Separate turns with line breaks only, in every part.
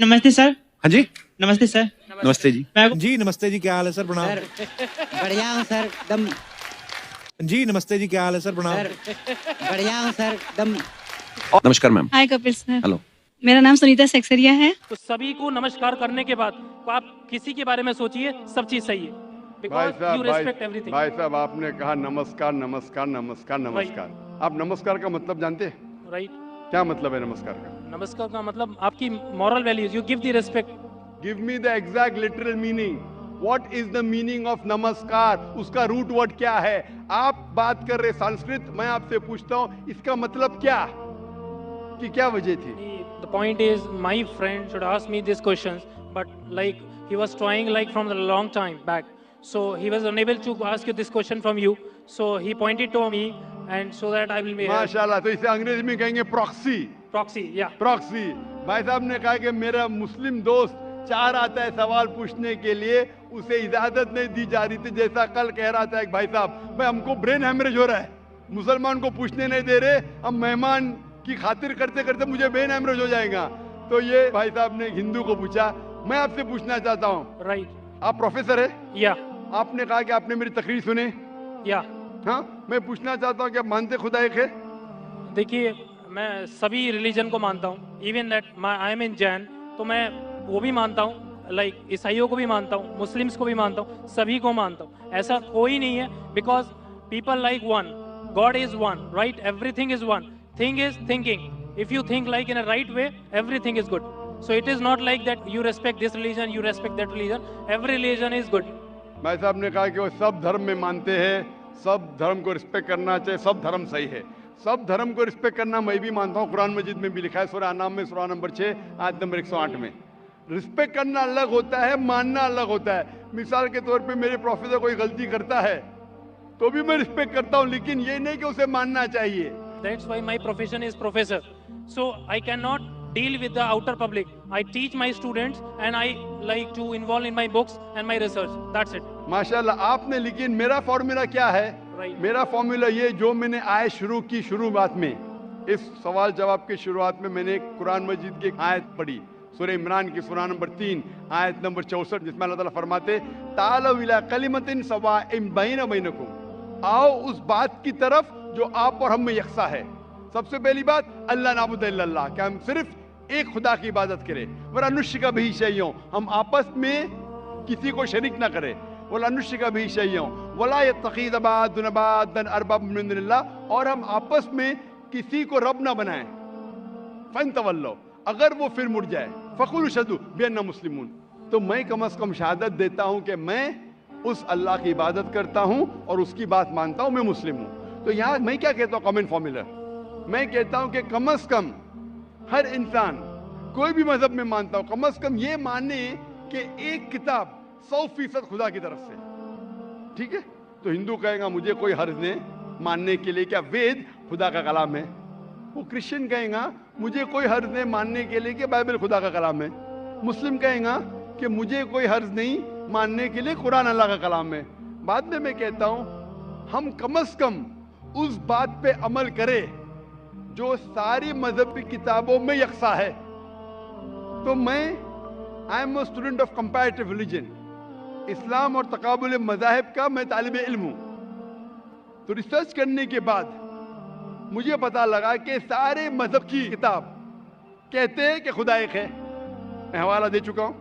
नमस्ते सर।
हाँ जी,
नमस्ते सर।
नमस्ते जी।
जी नमस्ते जी, क्या हाल है सर? प्रणाम।
सर बढ़िया हूँ सर, एकदम।
जी नमस्ते जी, क्या हाल है सर? प्रणाम।
सर बढ़िया हूँ सर, एकदम।
नमस्कार मैम।
हाय कपिल सर।
हेलो।
मेरा नाम सुनीता सेक्सरिया है।
तो सभी को नमस्कार करने के बाद तो आप किसी के बारे में सोचिए, सब चीज सही है।
भाई
बिकॉज यू रेस्पेक्ट एवरीथिंग।
भाई साहब आपने कहा नमस्कार नमस्कार नमस्कार नमस्कार। आप नमस्कार का मतलब जानते हैं?
राइट।
क्या मतलब है नमस्कार का?
नमस्कार का मतलब आपकी moral values, you give the respect.
Give me the exact literal meaning. What is the meaning of नमस्कार? उसका रूट वर्ड क्या है? आप बात कर रहे संस्कृत, मैं आपसे पूछता हूँ इसका मतलब क्या, कि क्या वजह थी?
The point is, my friend should ask me these questions, but like he was trying like from a long time back, so he was unable to ask you this question from you. So he pointed to me, and so that I will be
माशाल्लाह। तो इसे अंग्रेजी में कहेंगे proxy.
proxy. Yeah.
Proxy. भाई साहब ने कहा कि मेरा मुस्लिम दोस्त चाह रहा था सवाल पूछने के लिए, उसे इजाजत नहीं दी जा रही थी। जैसा कल कह रहा था एक भाई साहब, भाई हमको ब्रेन हैमरेज हो रहा है, मुसलमान को पूछने नहीं दे रहे, हम मेहमान की खातिर करते करते मुझे ब्रेन हैमरेज हो जाएगा। तो ये भाई साहब ने हिंदू को पूछा। मैं आपसे पूछना चाहता हूँ,
Right.
आप प्रोफेसर है?
Yeah.
आपने कहा कि आपने मेरी तकरीर सुने।
Yeah.
हाँ, मैं पूछना चाहता हूँ कि आप मानते खुदा एक है?
देखिए, मैं सभी रिलीजन को मानता हूँ। इवन दैट आई एम इन जैन, तो मैं वो भी मानता हूँ, लाइक ईसाइयों को भी मानता हूँ, मुस्लिम्स को भी मानता हूँ, सभी को मानता हूँ। ऐसा कोई नहीं है, because people like one, God is one, right? Everything is one. Thing is thinking. If you think like in a right way, everything is good. So it is not like that you respect this religion, you respect that religion. Every religion is good.
भाई साहब ने कहा कि वो सब धर्म में मानते हैं, सब धर्म को रिस्पेक्ट करना चाहिए, सब धर्म सही है। सब धर्म को रिस्पेक्ट करना मैं भी मानता हूँ, कुरान मजीद में भी लिखा है, सूरह अनाम में सूरह नंबर 6 आयत नंबर 108 में। रिस्पेक्ट करना अलग होता है, मानना अलग होता है। मिसाल के तौर पे मेरे प्रोफेसर कोई गलती करता है तो भी मैं रिस्पेक्ट करता हूँ, लेकिन ये नहीं कि उसे मानना चाहिए।
That's why my profession is professor. So I cannot deal with the outer public. I teach my students and I like to involve in my books and my research. That's it.
माशाल्लाह आपने, लेकिन मेरा formula क्या है?
Right.
मेरा formula ये, जो मैंने आयत शुरू की शुरुआत में, इस सवाल जवाब की शुरुआत में मैंने कुरान मजीद की एक आयत पढ़ी, सूरह इमरान की सूरह नंबर 3 आयत नंबर 64, जिसमें अल्लाह ताला फरमाते तालौ इला कलिमतिन सवाइम बैना बैनकुम, आओ उस बात की तरफ जो आप और हम में यकसा है। सबसे पहली बात, अल्लाह नाबुद इल्लल्लाह, क्या हम सिर्फ एक खुदा की इबादत करें। वला नुश्रिका बिही शैय्यन, हम आपस में किसी को शरीक ना करें। वला नुश्रिका बिही शैय्यन वला यत्तखिज़ बादुना बादन अरबाब मिन दुनिल्लाह, और हम आपस में किसी को रब ना बनाएं। फन्तवल्लो, अगर वो फिर मुड़ जाए, फ़कुलू शहदू बिअन्ना मुस्लिमून, तो मैं कम अज़ कम शहादत देता हूँ कि मैं उस अल्लाह की इबादत करता हूँ और उसकी बात मानता हूँ, मैं मुस्लिम हूँ। तो यहाँ मैं क्या कहता हूँ, कॉमन फॉर्मूला, मैं कहता हूँ कि कम अज़ कम हर इंसान, कोई भी मजहब में मानता हूँ, कम अज़ कम ये माने कि एक किताब 100% खुदा की तरफ से, ठीक है? तो हिंदू कहेगा मुझे कोई हर्ज नहीं मानने के लिए, क्या वेद खुदा का कलाम है? वो क्रिश्चियन कहेगा मुझे कोई हर्ज नहीं मानने के लिए कि बाइबल खुदा का कलाम है। मुस्लिम कहेगा कि मुझे कोई हर्ज नहीं मानने के लिए कुरान अल्लाह का कलाम है। बाद में मैं कहता हूँ हम कम से कम उस बात पे अमल करें जो सारी मजहबी किताबों में यकसा है। तो मैं I am a student of comparative religion, Islam और तकाबुल मज़ाहिब का मैं तालिब इल्म हूँ। तो रिसर्च करने के बाद मुझे पता लगा कि सारे मजहब की किताब कहते हैं कि खुदा एक है। मैं हवाला दे चुका हूँ,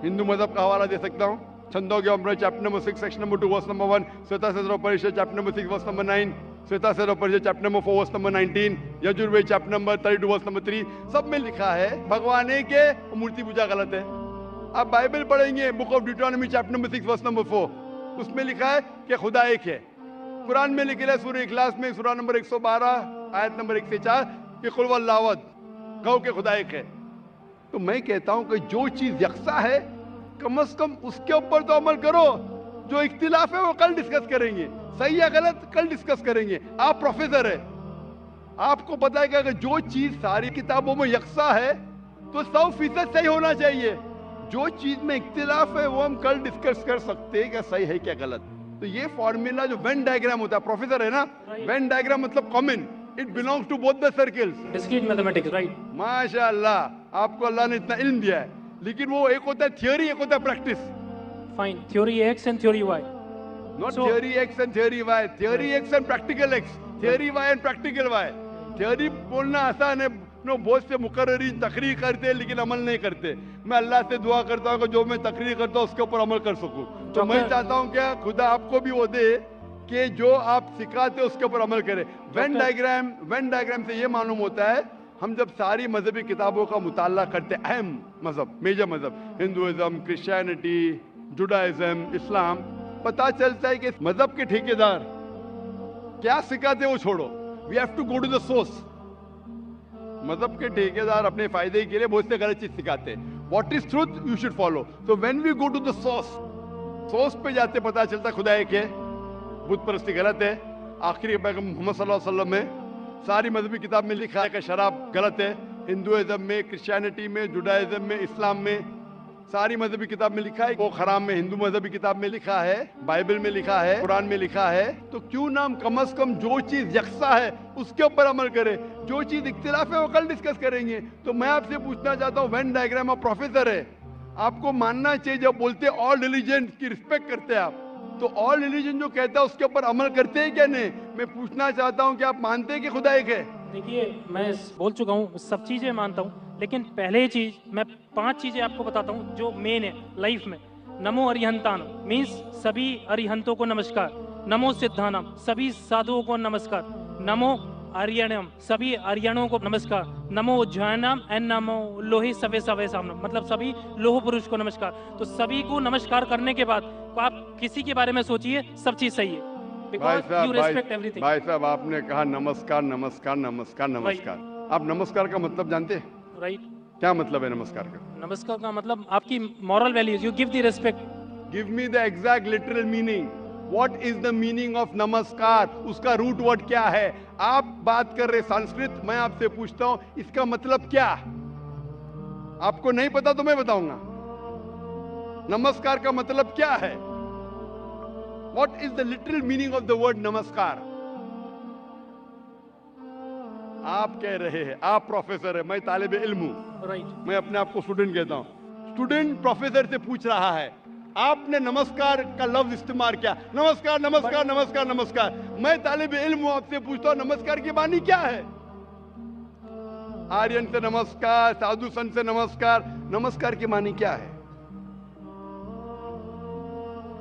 हिंदू मजहब का हवाला दे सकता हूँ, छंदोग्य अमृत chapter number 6 section number 2 verse number 1, श्वेता सदर परिषद चैप्टर नंबर 6 वर्स नंबर 9, श्वेता सदर परिषद chapter number 4 verse number 19, Yajurveda chapter number 32 verse number 3, सब में लिखा है भगवान एक है, मूर्ति पूजा गलत है। आप बाइबल पढ़ेंगे, book of Deuteronomy chapter number 6 verse number 4, उसमें लिखा है कि खुदा एक है। कुरान में लिखा है सूरह इखलास में सूरह नंबर 112 आयत नंबर 1 से 4 कि कुल वल्लाहु अहद, कहो कि खुदा एक है। तो मैं कहता हूं कि जो चीज यकसा है कम से कम उसके ऊपर तो अमल करो। जो इख्तिलाफ है वो कल डिस्कस करेंगे, सही या गलत कल डिस्कस करेंगे। आप प्रोफेसर है, आपको पता है कि अगर जो चीज सारी किताबों में यकसा है तो 100% सही होना चाहिए। जो चीज में इख्तिलाफ है वो हम कल डिस्कस कर सकते हैं क्या सही है क्या गलत। तो ये फॉर्मूला जो वेन डायग्राम होता है, प्रोफेसर है ना, वेन डायग्राम मतलब common, It belongs to both the circles.
Discrete mathematics, right?
माशाअल्लाह, आपको अल्लाह ने इतना इल्म दिया है, लेकिन वो एक होता है थियोरी, एक होता है practice.
Fine. Theory X and theory Y.
Not
So-
theory X and theory Y. Theory X and practical X. Theory Y and practical Y. Theory बोलना आसान है, नो बहुत से मुकर्ररीन तकरीर करते हैं लेकिन अमल नहीं करते. मैं अल्लाह से दुआ करता हूँ कि जो मैं तकरीर करता हूँ उसके ऊपर अमल कर सकूँ. तो मैं चाहता हूँ क्या खुदा आपको भी वो दे कि जो आप सिखाते उसके ऊपर अमल करें. वेन डायग्राम से ये मालूम होता है, हम जब सारी मजहबी किताबों का मुताला करते, अहम मजहब, मेजर मजहब, हिंदुइज्म, क्रिश्चियनिटी, जुडाइज्म, इस्लाम, पता चलता है कि मजहब के ठेकेदार क्या सिखाते वो छोड़ो. We have to go to the source. मजहब के ठेकेदार अपने फायदे के लिए बहुत से गलत चीज सिखाते हैं. What is truth you should follow. So when we go to the source पे जाते पता चलता खुदा एक है, बुत परस्ती गलत है. आखिरी पैगंबर मोहम्मद सल्लल्लाहु अलैहि वसल्लम में सारी मजहबी किताब में लिखा है कि शराब गलत है. हिंदुइज्म में, क्रिश्चियनिटी में, जुडाइज्म में, इस्लाम में, सारी मजहबी किताब में लिखा है. वो खराम में, हिंदू मजहबी किताब में लिखा है, बाइबल में लिखा है, कुरान में लिखा है. तो क्यों ना हम कम से कम जो चीज यकसा है उसके ऊपर अमल करें. जो चीज इख्तिलाफ है वो कल डिस्कस करेंगे. तो मैं आपसे पूछना चाहता हूँ, वेन डायग्राम आप प्रोफेसर है, आपको मानना चाहिए जब बोलते ऑल रिलीजन की रिस्पेक्ट करते हैं आप, तो ऑल रिलीजन जो कहता है उसके ऊपर अमल करते हैं क्या नहीं. मैं पूछना चाहता हूँ कि आप मानते हैं कि खुदा एक है.
देखिए, मैं बोल चुका हूँ, सब चीज़ें मानता हूँ, लेकिन पहले चीज़ मैं 5 चीज़ें आपको बताता हूँ जो मेन है लाइफ में. नमो अरिहंतान मीन्स सभी अरिहंतों को नमस्कार. नमो सिद्धानम सभी साधुओं को नमस्कार. नमो आर्यणम सभी आर्यणों को नमस्कार. नमो उज्जैनम एंड नमो लोहे सवे सवे सामनम मतलब सभी लोह पुरुष को नमस्कार. तो सभी को नमस्कार करने के बाद आप किसी के बारे में सोचिए, सब चीज़ सही है.
भाई
Because
साहब आपने कहा नमस्कार नमस्कार नमस्कार नमस्कार. आप नमस्कार का मतलब जानते हैं?
राइट.
क्या मतलब है नमस्कार का?
नमस्कार का मतलब आपकी moral values, you give the respect.
Give me the exact literal meaning. What is the meaning of नमस्कार? उसका रूट वर्ड क्या है? आप बात कर रहे संस्कृत, मैं आपसे पूछता हूं इसका मतलब क्या? आपको नहीं पता तो मैं बताऊंगा. नमस्कार का मतलब क्या है? What is the literal meaning of the word नमस्कार? आप कह रहे हैं, आप प्रोफेसर है, मैं तालिब इल्म हूं.
राइट.
मैं अपने आप को स्टूडेंट कहता हूं. स्टूडेंट प्रोफेसर से पूछ रहा है, आपने नमस्कार का लफ्ज इस्तेमाल किया, नमस्कार नमस्कार नमस्कार नमस्कार. मैं तालिब इल्म हूं, आपसे पूछता हूं नमस्कार की मानी क्या है? आर्यन से नमस्कार, साधु संत से नमस्कार. नमस्कार की मानी क्या है?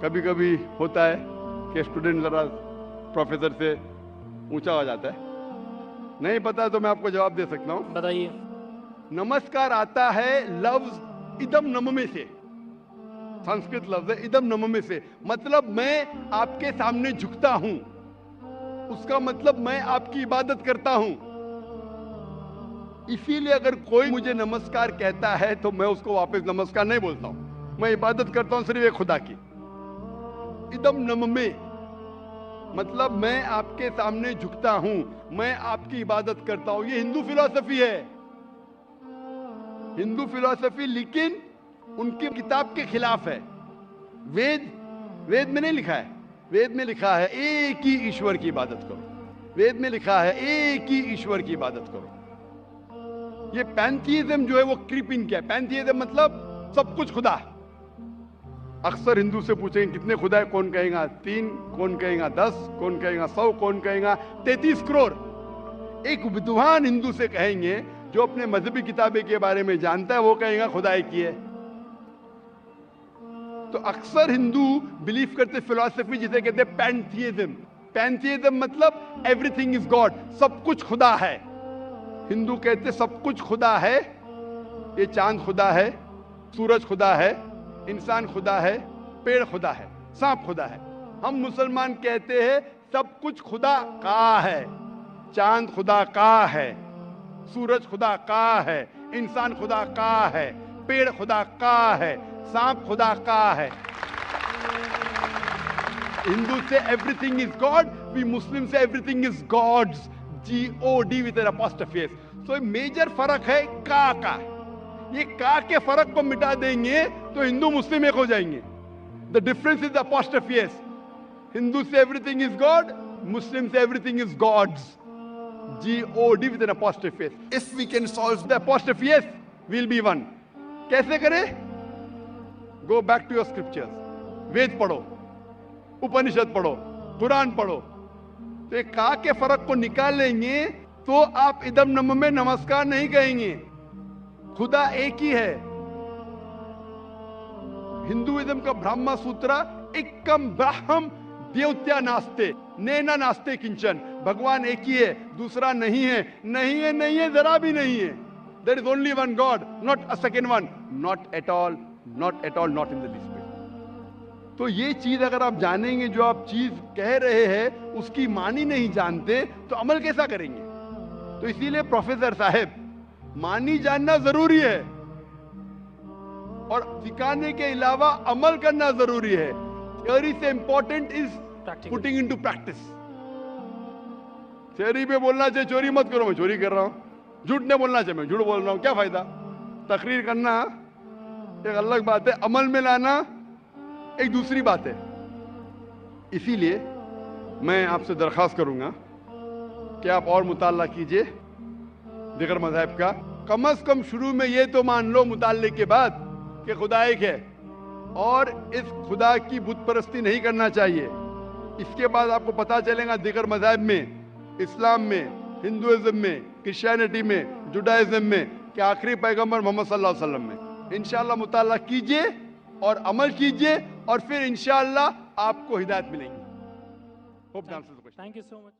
कभी कभी होता है कि स्टूडेंट जरा प्रोफेसर से ऊंचा हो जाता है. नहीं पता तो मैं आपको जवाब दे सकता हूं.
बताइए.
नमस्कार आता है लफ्ज इदम नममे से. संस्कृत लफ्ज है इदम नममे से. मतलब मैं आपके सामने झुकता हूं. उसका मतलब मैं आपकी इबादत करता हूं. इसीलिए अगर कोई मुझे नमस्कार कहता है तो मैं उसको वापस नमस्कार नहीं बोलता हूं. मैं इबादत करता हूं सिर्फ एक खुदा की. इदम नममे मतलब मैं आपके सामने झुकता हूं, मैं आपकी इबादत करता हूं. ये हिंदू फिलॉसफी है. हिंदू फिलॉसफी लेकिन उनकी किताब के खिलाफ है. वेद में नहीं लिखा है. वेद में लिखा है एक ही ईश्वर की इबादत करो. वेद में लिखा है एक ही ईश्वर की इबादत करो. ये पैंथीइज्म जो है वो क्रीप इन किया. पैंथीइज्म मतलब सब कुछ खुदा. अक्सर हिंदू से पूछेंगे कितने खुदा है, कौन कहेगा 3, कौन कहेगा 10, कौन कहेगा 100, कौन कहेगा 33 करोड़. एक विद्वान हिंदू से कहेंगे जो अपने मजहबी किताबें के बारे में जानता है, वो कहेगा खुदा एक ही है. तो अक्सर हिंदू बिलीव करते फिलॉसफी जिसे कहते हैं पैंथीइज्म. पैंथीइज्म मतलब एवरीथिंग इज गॉड, सब कुछ खुदा है. हिंदू कहते सब कुछ खुदा है. ये चांद खुदा है, सूरज खुदा है, इंसान खुदा है, पेड़ खुदा है, सांप खुदा है. हम मुसलमान कहते हैं सब कुछ खुदा का है. चांद खुदा का है, सूरज खुदा का है, इंसान खुदा का है, पेड़ खुदा का है, सांप खुदा का है. हिंदू से everything is God, we Muslim से everything is God's. G-O-D with an apostrophe S. So major फर्क है का. ये का के फर्क को मिटा देंगे तो हिंदू मुस्लिम एक हो जाएंगे. The difference is apostrophe S. Hindu से एवरीथिंग इज गॉड, मुस्लिम से everything is God's. G-O-D with an apostrophe S. If we can solve the apostrophe S, we'll be one. कैसे करें? Go back to your scriptures. वेद पढ़ो, उपनिषद पढ़ो, कुरान पढ़ो, तो एक का के फर्क को निकाल लेंगे तो आप इदम नम में नमस्कार नहीं कहेंगे। खुदा एक ही है। हिंदुइज्म का ब्रह्म सूत्र एकम ब्रह्म द्योत्या नास्ते नैना नास्ते किंचन, भगवान एक ही है, दूसरा नहीं है, नहीं है, नहीं है, जरा भी नहीं है। There is only one God, not a second one, not at all, not at all, not in the least. तो ये चीज अगर आप जानेंगे, जो आप चीज कह रहे हैं उसकी मानी नहीं जानते तो अमल कैसा करेंगे? तो इसीलिए प्रोफेसर साहब, मानी जानना जरूरी है और सिखाने के अलावा अमल करना जरूरी है। थियोरी से important is putting into practice. Theory पे बोलना चाहिए चोरी मत करो, मैं चोरी कर रहा हूं। झूठ नहीं बोलना चाहिए, मैं झूठ बोल रहा हूं, क्या फायदा? तकरीर करना एक अलग बात है, अमल में लाना एक दूसरी बात है। इसीलिए मैं आपसे दरखास्त करूंगा कि आप और मुताला कीजिए दिगर मज़हब का। कम से कम शुरू में ये तो मान लो मुताले के बाद कि खुदा एक है और इस खुदा की बुत परस्ती नहीं करना चाहिए। इसके बाद आपको पता चलेगा दिगर मज़हब में, इस्लाम में, हिंदुइज्म में, क्रिश्चियनिटी में, जुडाइज्म में कि आखिरी पैगंबर मोहम्मद सल्लल्लाहु अलैहि वसल्लम में। इंशाअल्लाह मुताला कीजिए और अमल कीजिए और फिर इंशाअल्लाह आपको हिदायत मिलेंगी। Hope the answers the question.
Thank you so much.